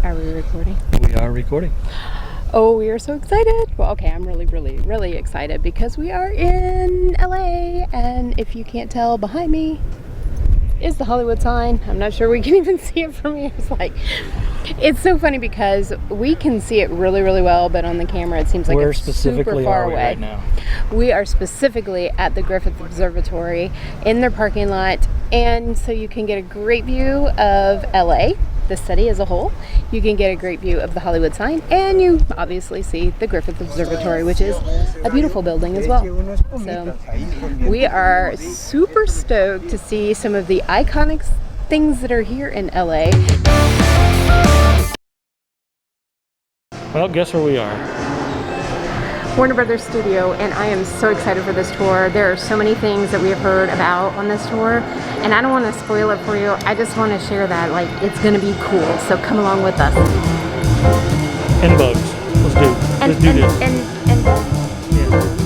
Are we recording? We are recording. Oh, we are so excited. Well, okay, I'm really excited because we are in LA, and if you can't tell, behind me is the Hollywood sign. I'm not sure we can even see it from here. It's so funny because we can see it really well, but on the camera it seems like Where it's specifically super far are we away. right now? We are specifically at the Griffith Observatory in their parking lot, and so you can get a great view of LA, the city as a whole. You can get a great view of the Hollywood sign, and you obviously see the Griffith Observatory, which is a beautiful building as well. So we are super stoked to see some of the iconic things that are here in LA. Well, guess where we are? Warner Brothers Studio, and I am so excited for this tour. There are so many things that we have heard about on this tour, and I don't want to spoil it for you. I just want to share that it's going to be cool. So come along with us. And bugs. Let's do this. And bugs. Yeah.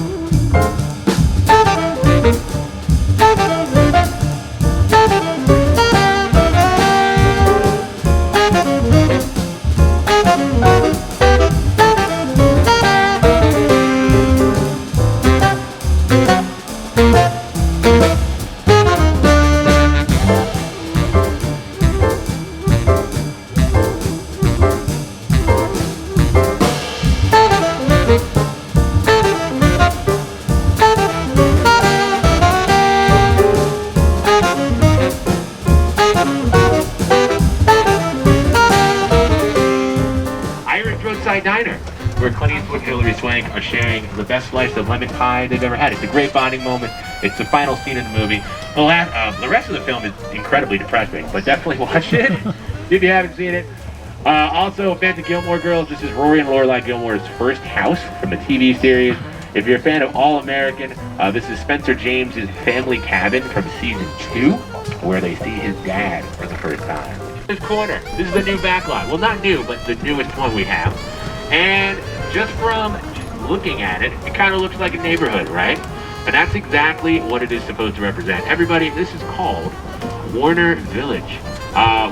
Diner, where Clint Eastwood and Hilary Swank are sharing the best slice of lemon pie they've ever had. It's a great bonding moment. It's the final scene in the movie. The rest of the film is incredibly depressing, but definitely watch it if you haven't seen it. Also, a fan of Gilmore Girls. This is Rory and Lorelai Gilmore's first house from the TV series. If you're a fan of All American, this is Spencer James's family cabin from season 2, where they see his dad for the first time. This corner, this is the new backlot. Well, not new, but the newest one we have. And just from looking at it, it kind of looks like a neighborhood, right? And that's exactly what it is supposed to represent. Everybody, this is called Warner Village.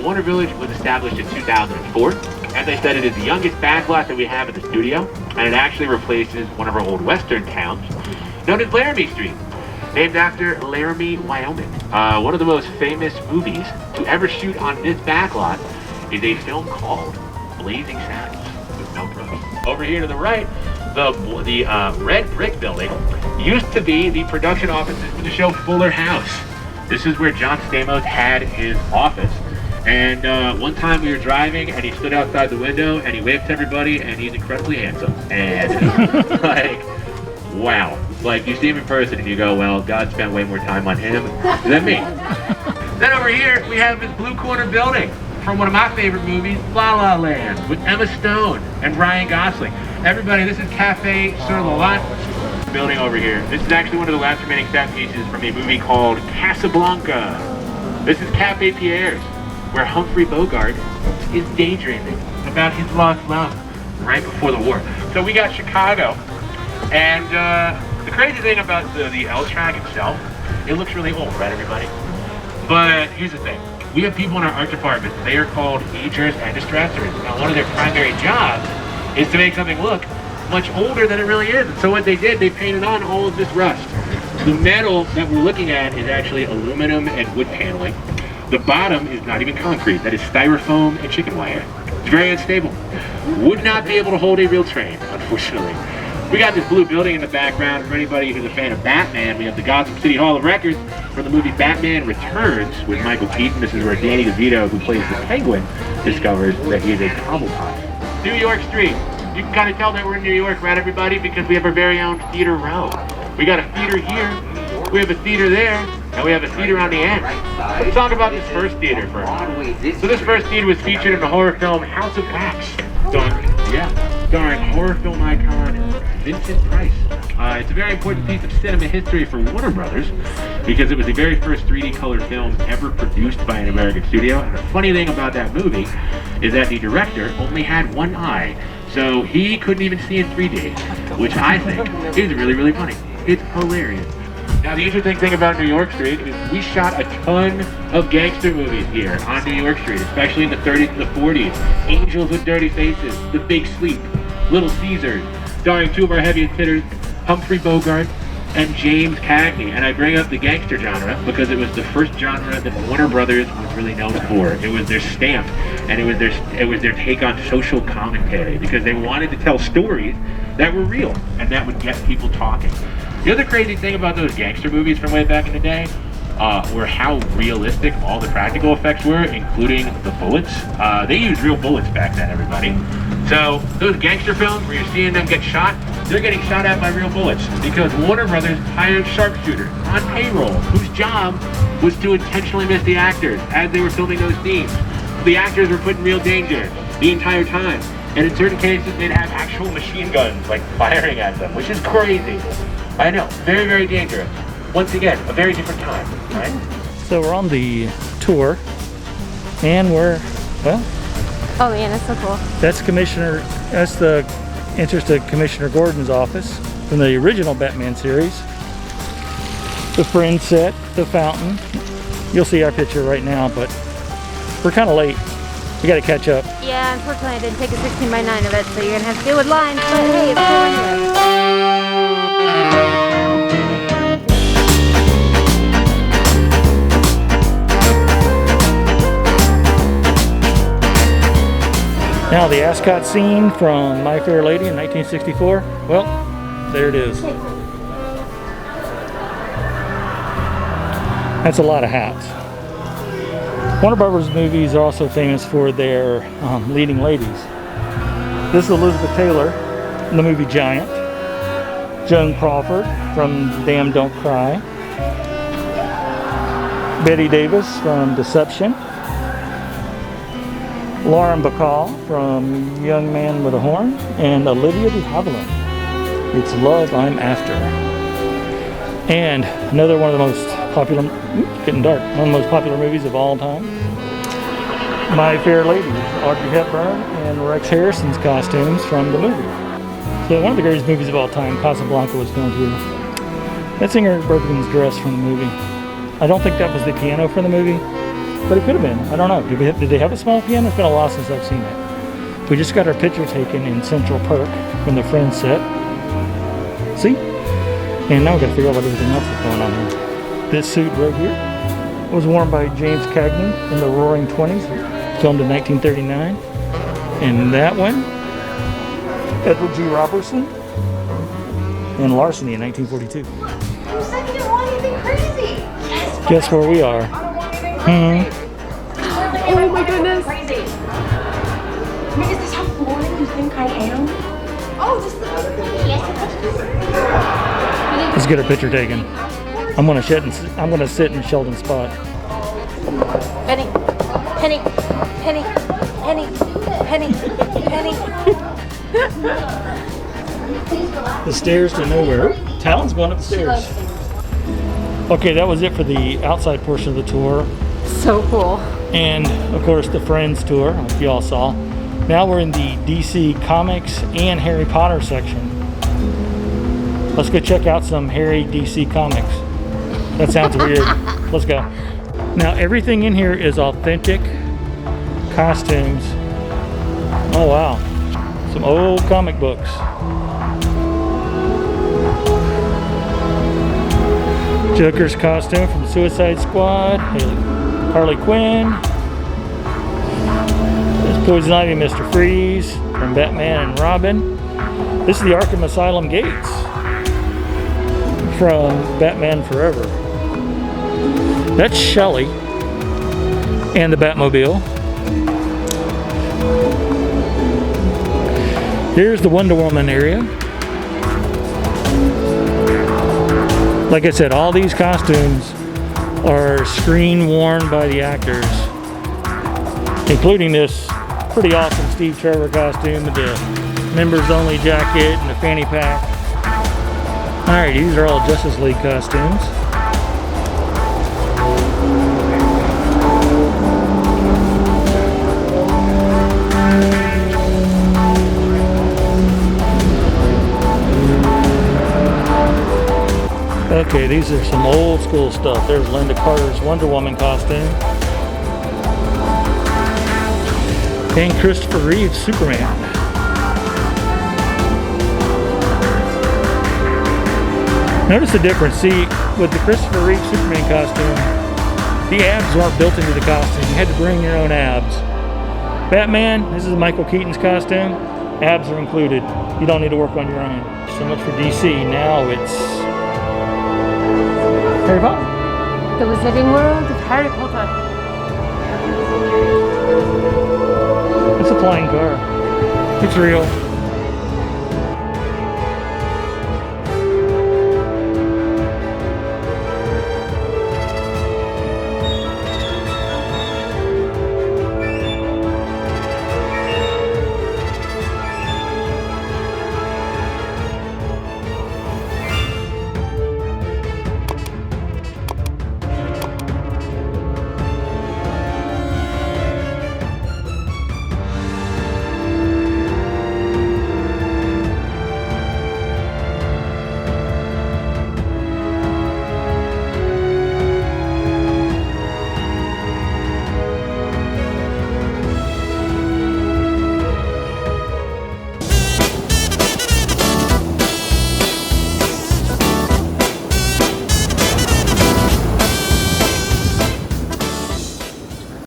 Warner Village was established in 2004. As I said, it is the youngest backlot that we have at the studio, and it actually replaces one of our old western towns, known as Laramie Street, named after Laramie, Wyoming. One of the most famous movies to ever shoot on this backlot is a film called Blazing Saddles. Over here to the right, the red brick building used to be the production offices for the show Fuller House. This is where John Stamos had his office. And one time we were driving, and he stood outside the window, and he waved to everybody, and he's incredibly handsome. And wow. You see him in person, and you go, well, God spent way more time on him than me. Then over here, we have this blue corner building from one of my favorite movies, La La Land, with Emma Stone and Ryan Gosling. Everybody, this is Cafe Sur la Latte building over here. This is actually one of the last remaining set pieces from a movie called Casablanca. This is Cafe Pierre's, where Humphrey Bogart is daydreaming about his lost love right before the war. So we got Chicago, and the crazy thing about the L track itself, it looks really old, right, everybody? But here's the thing. We have people in our art department. They are called agers and distressors. Now, one of their primary jobs is to make something look much older than it really is. And so what they did, they painted on all of this rust. The metal that we're looking at is actually aluminum and wood paneling. The bottom is not even concrete. That is styrofoam and chicken wire. It's very unstable. Would not be able to hold a real train, unfortunately. We got this blue building in the background. For anybody who's a fan of Batman, we have the Gotham City Hall of Records from the movie Batman Returns with Michael Keaton. This is where Danny DeVito, who plays the Penguin, discovers that he is a Cobblepot. New York Street. You can kind of tell that we're in New York, right, everybody? Because we have our very own theater row. We got a theater here, we have a theater there, and we have a theater on the end. Let's talk about this first theater first. So this first theater was featured in the horror film House of Wax, starring horror film icon Vincent Price. It's a very important piece of cinema history for Warner Brothers because it was the very first 3D colored film ever produced by an American studio. And the funny thing about that movie is that the director only had one eye, so he couldn't even see in 3D, which I think is really funny. It's hilarious. Now, the interesting thing about New York Street is we shot a ton of gangster movies here on New York Street, especially in the 30s and the 40s. Angels with Dirty Faces, The Big Sleep, Little Caesars, starring two of our heaviest hitters, Humphrey Bogart and James Cagney. And I bring up the gangster genre because it was the first genre that Warner Brothers was really known for. It was their stamp, and it was their take on social commentary, because they wanted to tell stories that were real and that would get people talking. The other crazy thing about those gangster movies from way back in the day were how realistic all the practical effects were, including the bullets. They used real bullets back then, everybody. So those gangster films where you're seeing them get shot, they're getting shot at by real bullets, because Warner Brothers hired sharpshooters on payroll whose job was to intentionally miss the actors as they were filming those scenes. The actors were put in real danger the entire time. And in certain cases, they'd have actual machine guns like firing at them, which is crazy. I know, very, very dangerous. Once again, a very different time, right? So we're on the tour, and we're, well, Oh man, that's so cool. that's the entrance to Commissioner Gordon's office from the original Batman series. The Friend set, the fountain. You'll see our picture right now, but we're kind of late. We got to catch up. Yeah, unfortunately I didn't take a 16:9 of it, so you're gonna have to deal with lines, but hey, it's cool anyway. Now the ascot scene from My Fair Lady in 1964. Well, there it is. That's a lot of hats. Warner Brothers movies are also famous for their leading ladies. This is Elizabeth Taylor in the movie Giant. Joan Crawford from Damn Don't Cry. Betty Davis from Deception. Lauren Bacall from Young Man with a Horn. And Olivia de Havilland. It's Love I'm After. And another one of the most popular, getting dark, one of the most popular movies of all time. My Fair Lady, Audrey Hepburn and Rex Harrison's costumes from the movie. So one of the greatest movies of all time, Casablanca, was filmed here. That's Ingrid Bergman's dress from the movie. I don't think that was the piano for the movie, but it could have been. I don't know. Did they have a small piano? It's been a while since I've seen it. We just got our picture taken in Central Park from the Friends set. See? And now we've got to figure out what everything else is going on here. This suit right here was worn by James Cagney in the Roaring 20s, filmed in 1939. And that one, Edward G. Robertson in Larceny in 1942. You said you didn't want anything crazy. Yes, Guess where we are? I don't want anything crazy. Oh my goodness. Crazy. I mean, is this how boring you think I am? Oh, just the Let's get our picture taken. I'm gonna sit in Sheldon's spot. Penny, Penny, Penny, Penny, Penny, Penny. The stairs to nowhere. Talon's going up the stairs. Okay, that was it for the outside portion of the tour. So cool. And of course the Friends tour, like you all saw. Now we're in the DC Comics and Harry Potter section. Let's go check out some Harry DC Comics. That sounds weird. Let's go. Now everything in here is authentic costumes. Oh wow. Some old comic books. Joker's costume from Suicide Squad. Harley Quinn. There's Poison Ivy, Mr. Freeze from Batman and Robin. This is the Arkham Asylum gates from Batman Forever. That's Shelley and the Batmobile. Here's the Wonder Woman area. Like I said, all these costumes are screen worn by the actors, including this pretty awesome Steve Trevor costume with the members only jacket and the fanny pack. Alright, these are all Justice League costumes. Okay, these are some old school stuff. There's Linda Carter's Wonder Woman costume. And Christopher Reeve's Superman. Notice the difference. See, with the Christopher Reeve Superman costume, the abs weren't built into the costume. You had to bring your own abs. Batman, this is Michael Keaton's costume. Abs are included. You don't need to work on your own. So much for DC. Now it's Harry Potter. The Wizarding World of Harry Potter. It's a flying car. It's real.